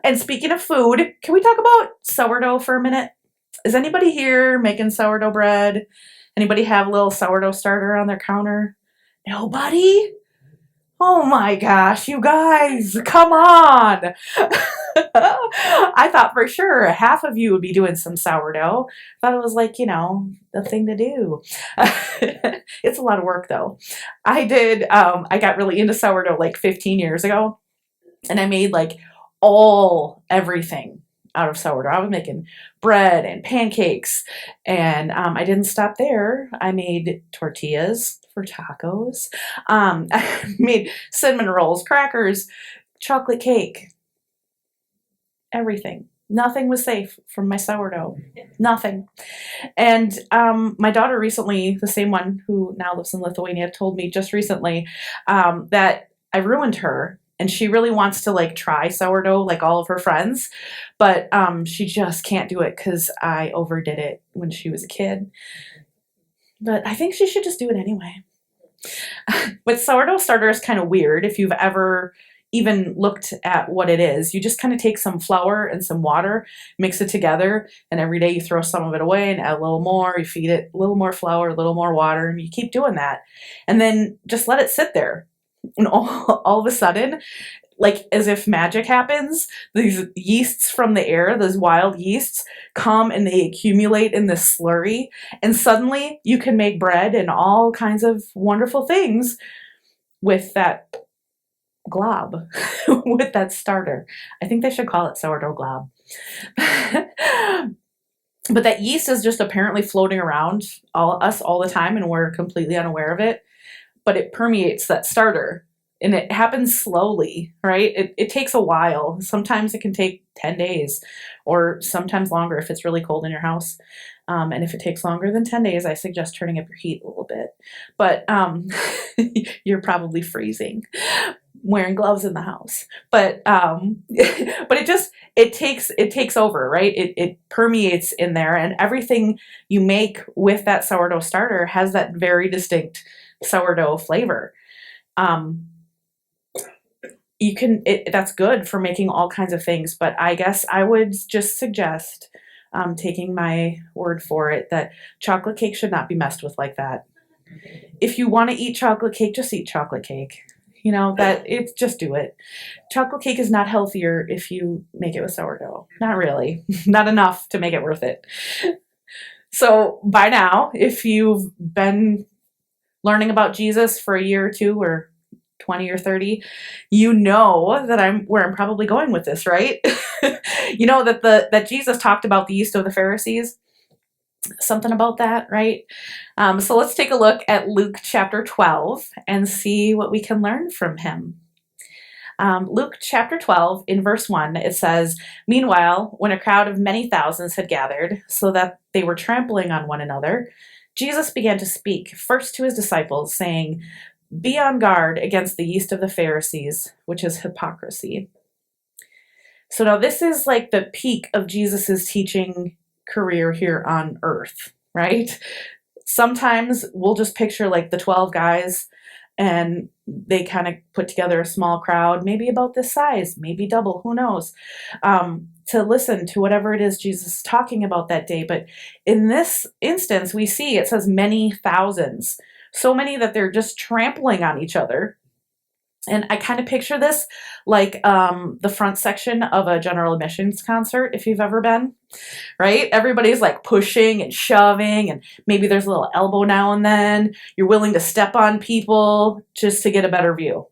And speaking of food, can we talk about sourdough for a minute? Is anybody here making sourdough bread? Anybody have a little sourdough starter on their counter? Nobody? Oh my gosh, you guys, come on. I thought for sure half of you would be doing some sourdough. Thought it was like, the thing to do. It's a lot of work though. I got really into sourdough like 15 years ago, and I made like everything out of sourdough. I was making bread and pancakes, and I didn't stop there. I made tortillas for tacos. I made cinnamon rolls, crackers, chocolate cake, everything. Nothing was safe from my sourdough. Nothing. And my daughter recently, the same one who now lives in Lithuania, told me just recently that I ruined her. And she really wants to like try sourdough like all of her friends, but she just can't do it because I overdid it when she was a kid. But I think she should just do it anyway. With sourdough starter is kind of weird if you've ever even looked at what it is. You just kind of take some flour and some water, mix it together, and every day you throw some of it away and add a little more. You feed it a little more flour, a little more water, and you keep doing that. And then just let it sit there. And all of a sudden, like as if magic happens, these yeasts from the air, those wild yeasts, come and they accumulate in this slurry. And suddenly you can make bread and all kinds of wonderful things with that glob, with that starter. I think they should call it sourdough glob. But that yeast is just apparently floating around us all the time, and we're completely unaware of it. But it permeates that starter, and it happens slowly, right? It takes a while. Sometimes it can take 10 days or sometimes longer if it's really cold in your house. And if it takes longer than 10 days, I suggest turning up your heat a little bit. But you're probably freezing wearing gloves in the house. But it takes over, right? It permeates in there, and everything you make with that sourdough starter has that very distinct sourdough flavor. That's good for making all kinds of things, but I guess I would just suggest, taking my word for it, that chocolate cake should not be messed with like that. If you want to eat chocolate cake, just eat chocolate cake. Just do it. Chocolate cake is not healthier if you make it with sourdough. Not really. Not enough to make it worth it. So by now, if you've been learning about Jesus for a year or two or 20 or 30, you know that where I'm probably going with this, right? You know that Jesus talked about the yeast of the Pharisees. Something about that, right? So let's take a look at Luke chapter 12 and see what we can learn from him. Luke chapter 12, in verse 1, it says, "Meanwhile, when a crowd of many thousands had gathered, so that they were trampling on one another, Jesus began to speak first to his disciples, saying, 'Be on guard against the yeast of the Pharisees, which is hypocrisy.'" So now this is like the peak of Jesus's teaching career here on earth, right? Sometimes we'll just picture like the 12 guys, and they kind of put together a small crowd, maybe about this size, maybe double, who knows, to listen to whatever it is Jesus is talking about that day. But in this instance, we see it says many thousands, so many that they're just trampling on each other. And I kind of picture this like the front section of a general admissions concert, if you've ever been, right? Everybody's like pushing and shoving, and maybe there's a little elbow now and then. You're willing to step on people just to get a better view.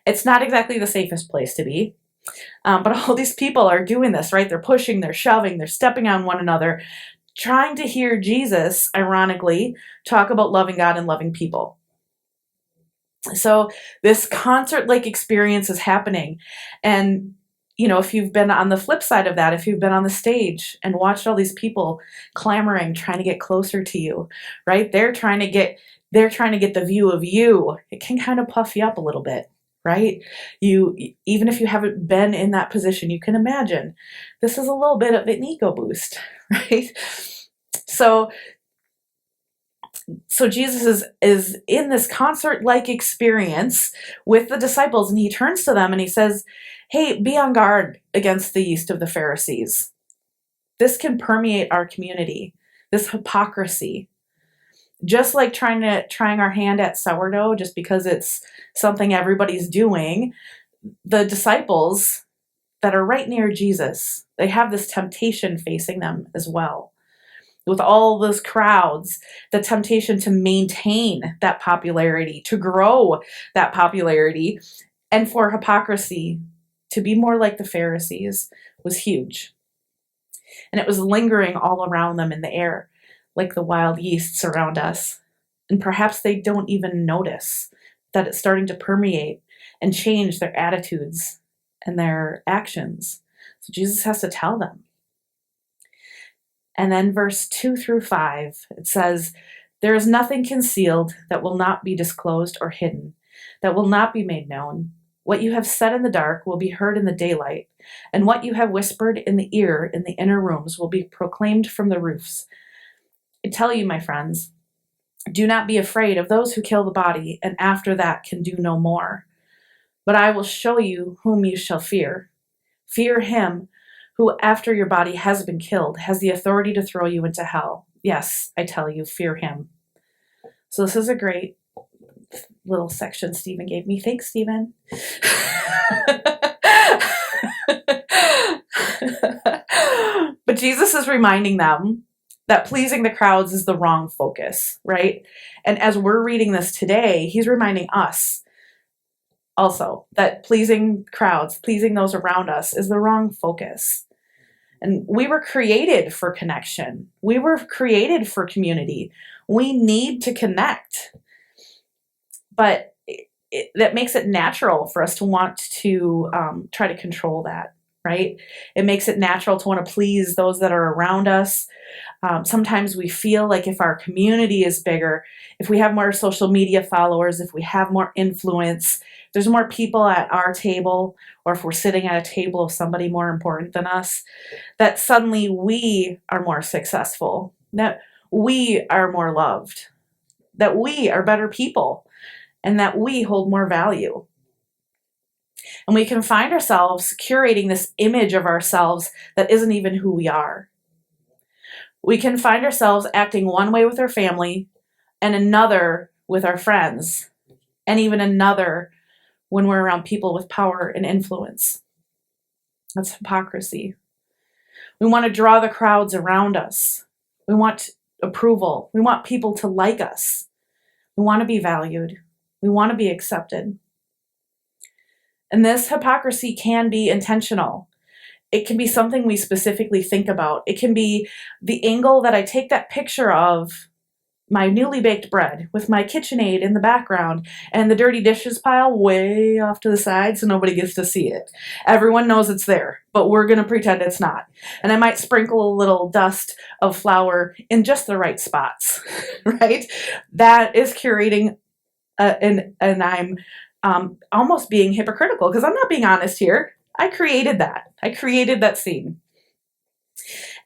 It's not exactly the safest place to be, but all these people are doing this, right? They're pushing, they're shoving, they're stepping on one another, trying to hear Jesus, ironically, talk about loving God and loving people. So this concert-like experience is happening. And, if you've been on the flip side of that, if you've been on the stage and watched all these people clamoring, trying to get closer to you, right? They're trying to get the view of you. It can kind of puff you up a little bit, right? Even if you haven't been in that position, you can imagine this is a little bit of an ego boost, right? So So Jesus is in this concert-like experience with the disciples, and he turns to them and he says, hey, be on guard against the yeast of the Pharisees. This can permeate our community, this hypocrisy. Just like trying our hand at sourdough just because it's something everybody's doing, the disciples that are right near Jesus, they have this temptation facing them as well. With all those crowds, the temptation to maintain that popularity, to grow that popularity, and for hypocrisy to be more like the Pharisees was huge. And it was lingering all around them in the air, like the wild yeasts around us. And perhaps they don't even notice that it's starting to permeate and change their attitudes and their actions. So Jesus has to tell them. And then verse 2-5, it says, there is nothing concealed that will not be disclosed or hidden, that will not be made known. What you have said in the dark will be heard in the daylight, and what you have whispered in the ear in the inner rooms will be proclaimed from the roofs. I tell you, my friends, do not be afraid of those who kill the body, and after that can do no more. But I will show you whom you shall fear. Fear him who, after your body has been killed, has the authority to throw you into hell. Yes, I tell you, fear him. So this is a great little section Stephen gave me. Thanks, Stephen. But Jesus is reminding them that pleasing the crowds is the wrong focus, right? And as we're reading this today, he's reminding us also that pleasing crowds, pleasing those around us is the wrong focus. And we were created for connection. We were created for community. We need to connect. But that makes it natural for us to want to try to control that, right? It makes it natural to want to please those that are around us. Sometimes we feel like if our community is bigger, if we have more social media followers, if we have more influence, there's more people at our table, or if we're sitting at a table of somebody more important than us, that suddenly we are more successful, that we are more loved, that we are better people, and that we hold more value. And we can find ourselves curating this image of ourselves that isn't even who we are. We can find ourselves acting one way with our family and another with our friends, and even another when we're around people with power and influence. That's hypocrisy. We want to draw the crowds around us. We want approval. We want people to like us. We want to be valued. We want to be accepted. And this hypocrisy can be intentional. It can be something we specifically think about. It can be the angle that I take that picture of my newly baked bread with my KitchenAid in the background and the dirty dishes pile way off to the side so nobody gets to see it. Everyone knows it's there, but we're going to pretend it's not. And I might sprinkle a little dust of flour in just the right spots, right? That is curating, and I'm almost being hypocritical because I'm not being honest here. I created that. I created that scene.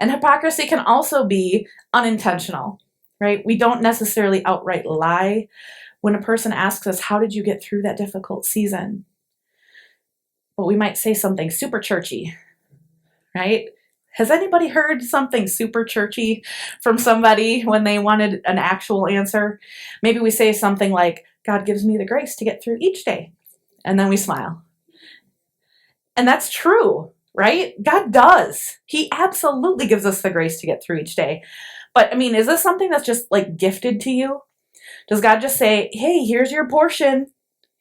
And hypocrisy can also be unintentional. Right? We don't necessarily outright lie when a person asks us, how did you get through that difficult season? But we might say something super churchy, right? Has anybody heard something super churchy from somebody when they wanted an actual answer? Maybe we say something like, God gives me the grace to get through each day. And then we smile. And that's true, right? God does. He absolutely gives us the grace to get through each day. But I mean, is this something that's just like gifted to you? Does God just say, hey, here's your portion.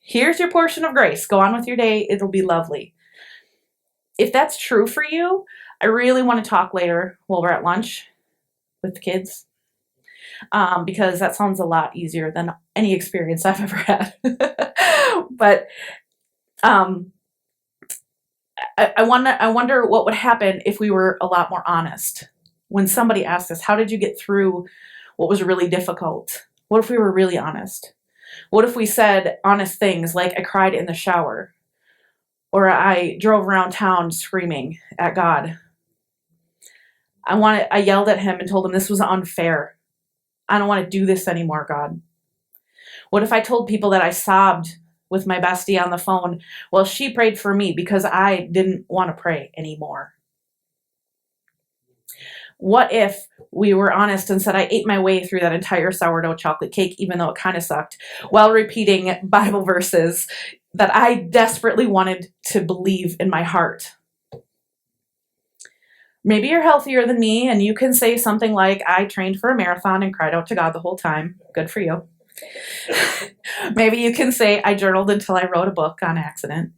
Here's your portion of grace. Go on with your day. It'll be lovely. If that's true for you, I really want to talk later while we're at lunch with the kids, because that sounds a lot easier than any experience I've ever had. But I wonder what would happen if we were a lot more honest. When somebody asked us, how did you get through what was really difficult? What if we were really honest? What if we said honest things like, I cried in the shower, or I drove around town screaming at God. I yelled at him and told him this was unfair. I don't want to do this anymore, God? What if I told people that I sobbed with my bestie on the phone while she prayed for me because I didn't want to pray anymore? What if we were honest and said I ate my way through that entire sourdough chocolate cake, even though it kind of sucked, while repeating Bible verses that I desperately wanted to believe in my heart? Maybe you're healthier than me and you can say something like, I trained for a marathon and cried out to God the whole time. Good for you. Maybe you can say, I journaled until I wrote a book on accident.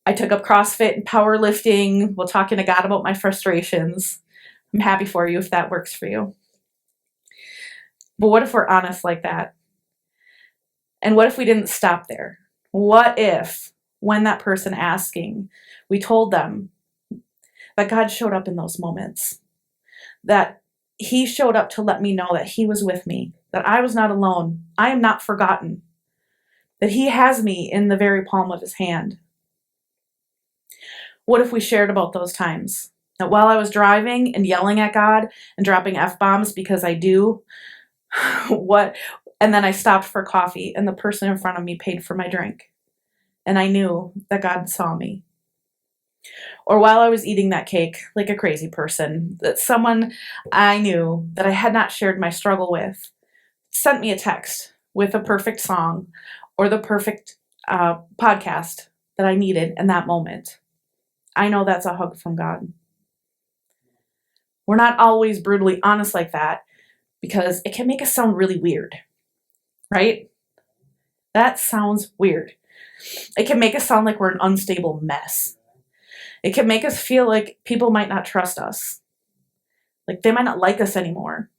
I took up CrossFit and powerlifting while talking to God about my frustrations. I'm happy for you if that works for you. But what if we're honest like that? And what if we didn't stop there? What if, when that person asking, we told them that God showed up in those moments, that he showed up to let me know that he was with me, that I was not alone, I am not forgotten, that he has me in the very palm of his hand? What if we shared about those times? That while I was driving and yelling at God and dropping F-bombs because I do, and then I stopped for coffee and the person in front of me paid for my drink. And I knew that God saw me. Or while I was eating that cake like a crazy person, that someone I knew that I had not shared my struggle with sent me a text with a perfect song or the perfect podcast that I needed in that moment. I know that's a hug from God. We're not always brutally honest like that because it can make us sound really weird, right? That sounds weird. It can make us sound like we're an unstable mess. It can make us feel like people might not trust us. Like they might not like us anymore.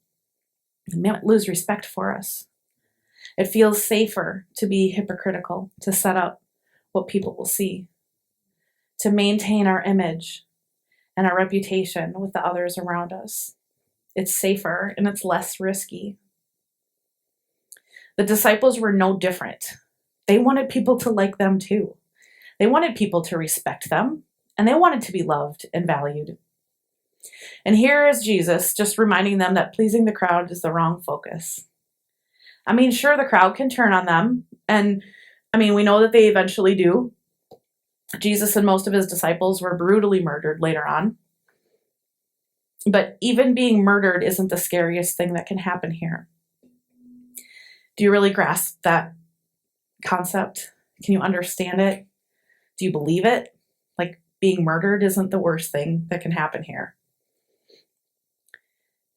They might lose respect for us. It feels safer to be hypocritical, to set up what people will see, to maintain our image and our reputation with the others around us. It's safer and it's less risky. The disciples were no different. They wanted people to like them too. They wanted people to respect them, and they wanted to be loved and valued. And here is Jesus just reminding them that pleasing the crowd is the wrong focus. I mean, sure, the crowd can turn on them, and I mean, we know that they eventually do. Jesus and most of his disciples were brutally murdered later on. But even being murdered isn't the scariest thing that can happen here. Do you really grasp that concept? Can you understand it? Do you believe it? Like being murdered isn't the worst thing that can happen here.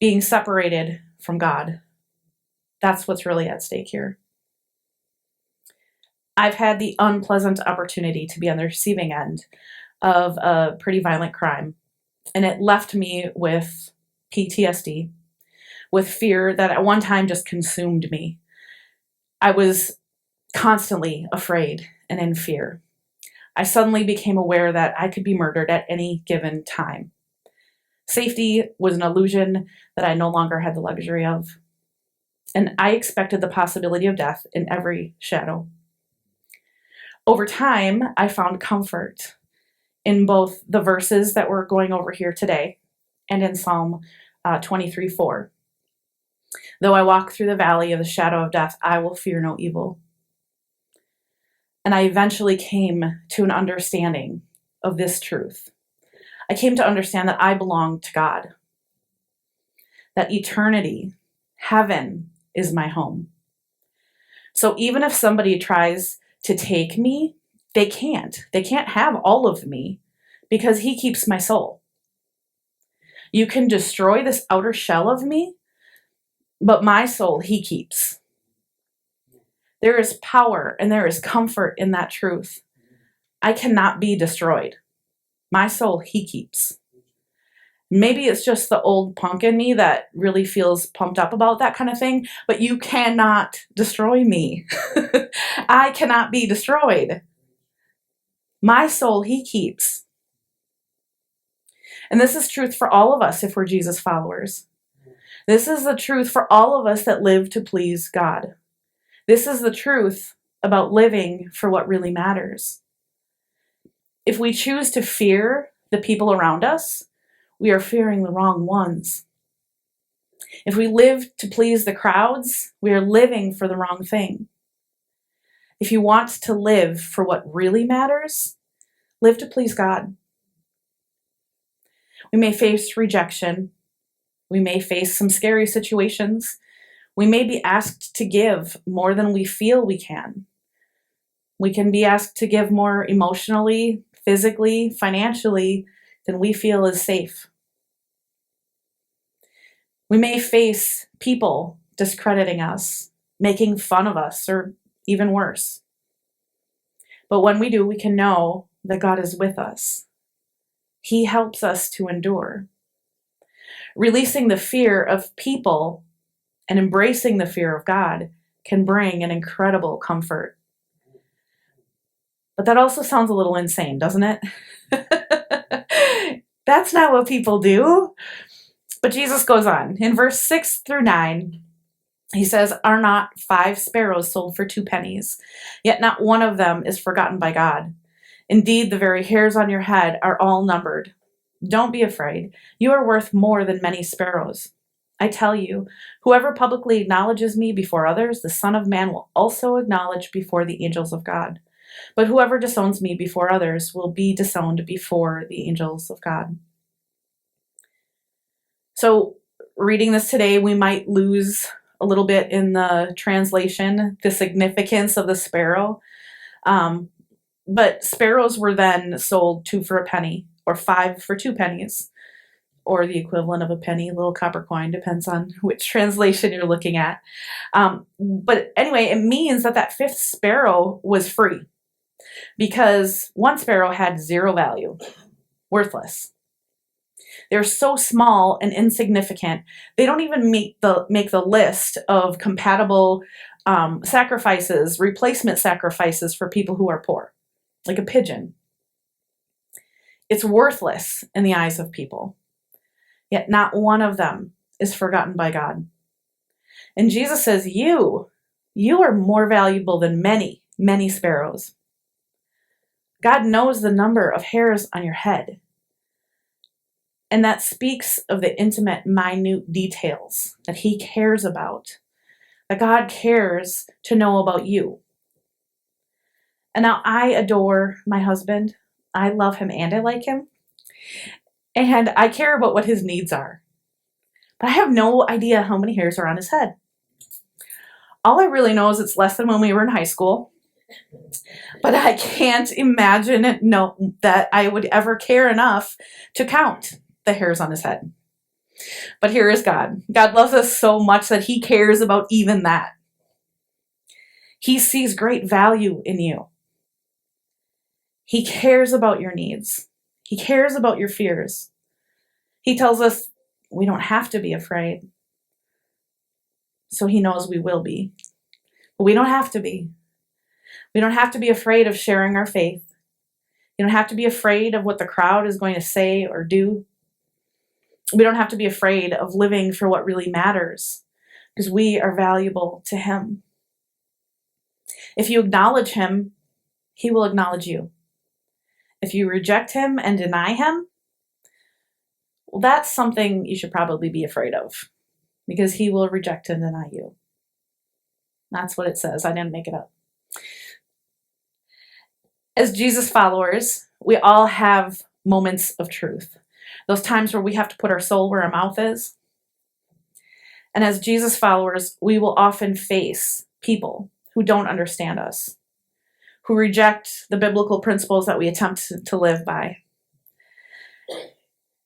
Being separated from God, that's what's really at stake here. I've had the unpleasant opportunity to be on the receiving end of a pretty violent crime, and it left me with PTSD, with fear that at one time just consumed me. I was constantly afraid and in fear. I suddenly became aware that I could be murdered at any given time. Safety was an illusion that I no longer had the luxury of. And I expected the possibility of death in every shadow. Over time, I found comfort in both the verses that we're going over here today and in Psalm 23:4. Though I walk through the valley of the shadow of death, I will fear no evil. And I eventually came to an understanding of this truth. I came to understand that I belong to God, that eternity, heaven, is my home. So even if somebody tries to take me, they can't. They can't have all of me because he keeps my soul. You can destroy this outer shell of me, but my soul he keeps. There is power and there is comfort in that truth. I cannot be destroyed. My soul he keeps. Maybe it's just the old punk in me that really feels pumped up about that kind of thing, but you cannot destroy me. I cannot be destroyed. My soul he keeps. And this is truth for all of us if we're Jesus followers. This is the truth for all of us that live to please God. This is the truth about living for what really matters. If we choose to fear the people around us, we are fearing the wrong ones. If we live to please the crowds, we are living for the wrong thing. If you want to live for what really matters, live to please God. We may face rejection. We may face some scary situations. We may be asked to give more than we feel we can. We can be asked to give more emotionally, physically, financially than we feel is safe. We may face people discrediting us, making fun of us, or even worse. But when we do, we can know that God is with us. He helps us to endure. Releasing the fear of people and embracing the fear of God can bring an incredible comfort. But that also sounds a little insane, doesn't it? That's not what people do. But Jesus goes on. In verse 6 through 9, he says, "Are not 5 sparrows sold for 2 pennies? Yet not one of them is forgotten by God. Indeed, the very hairs on your head are all numbered. Don't be afraid. You are worth more than many sparrows. I tell you, whoever publicly acknowledges me before others, the Son of Man will also acknowledge before the angels of God. But whoever disowns me before others will be disowned before the angels of God." So, reading this today, we might lose a little bit in the translation, the significance of the sparrow. But sparrows were then sold 2 for a penny, or 5 for 2 pennies, or the equivalent of a penny, a little copper coin, depends on which translation you're looking at. But anyway, it means that that 5th sparrow was free, because 1 sparrow had 0 value, worthless. They're so small and insignificant, they don't even make the list of compatible sacrifices, replacement sacrifices for people who are poor, like a pigeon. It's worthless in the eyes of people, yet not one of them is forgotten by God. And Jesus says, you are more valuable than many, many sparrows. God knows the number of hairs on your head. And that speaks of the intimate, minute details that he cares about, that God cares to know about you. And now I adore my husband. I love him and I like him. And I care about what his needs are. But I have no idea how many hairs are on his head. All I really know is it's less than when we were in high school. But I can't imagine that I would ever care enough to count the hairs on his head. But here is God. God loves us so much that he cares about even that. He sees great value in you. He cares about your needs. He cares about your fears. He tells us we don't have to be afraid. So he knows we will be. But we don't have to be. We don't have to be afraid of sharing our faith. You don't have to be afraid of what the crowd is going to say or do. We don't have to be afraid of living for what really matters, because we are valuable to him. If you acknowledge him, he will acknowledge you. If you reject him and deny him, well, that's something you should probably be afraid of, because he will reject and deny you. That's what it says. I didn't make it up. As Jesus followers, we all have moments of truth. Those times where we have to put our soul where our mouth is. And as Jesus followers, we will often face people who don't understand us, who reject the biblical principles that we attempt to live by.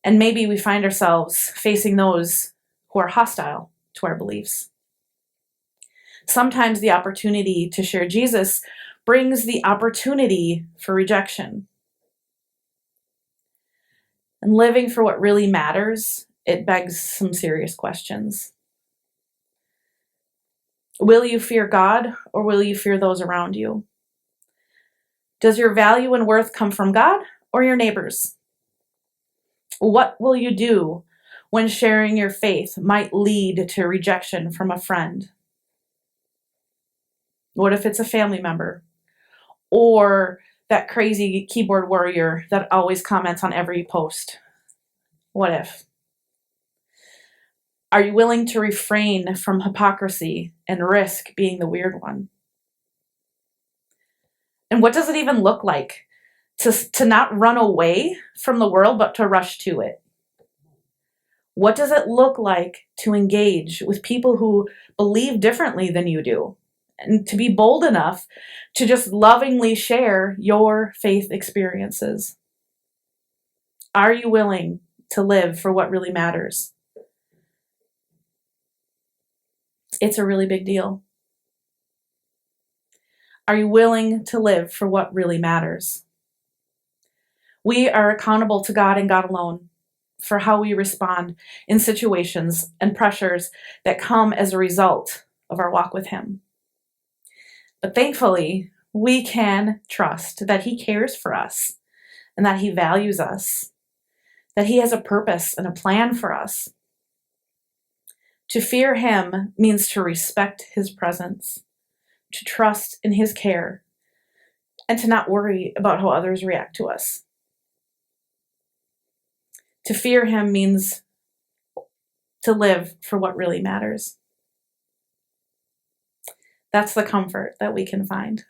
And maybe we find ourselves facing those who are hostile to our beliefs. Sometimes the opportunity to share Jesus brings the opportunity for rejection. And living for what really matters, it begs some serious questions. Will you fear God, or will you fear those around you? Does your value and worth come from God or your neighbors? What will you do when sharing your faith might lead to rejection from a friend? What if it's a family member? Or that crazy keyboard warrior that always comments on every post? What if? Are you willing to refrain from hypocrisy and risk being the weird one? And what does it even look like to not run away from the world, but to rush to it? What does it look like to engage with people who believe differently than you do? And to be bold enough to just lovingly share your faith experiences? Are you willing to live for what really matters? It's a really big deal. Are you willing to live for what really matters? We are accountable to God and God alone for how we respond in situations and pressures that come as a result of our walk with Him. But thankfully, we can trust that He cares for us and that He values us, that He has a purpose and a plan for us. To fear Him means to respect His presence, to trust in His care, and to not worry about how others react to us. To fear Him means to live for what really matters. That's the comfort that we can find.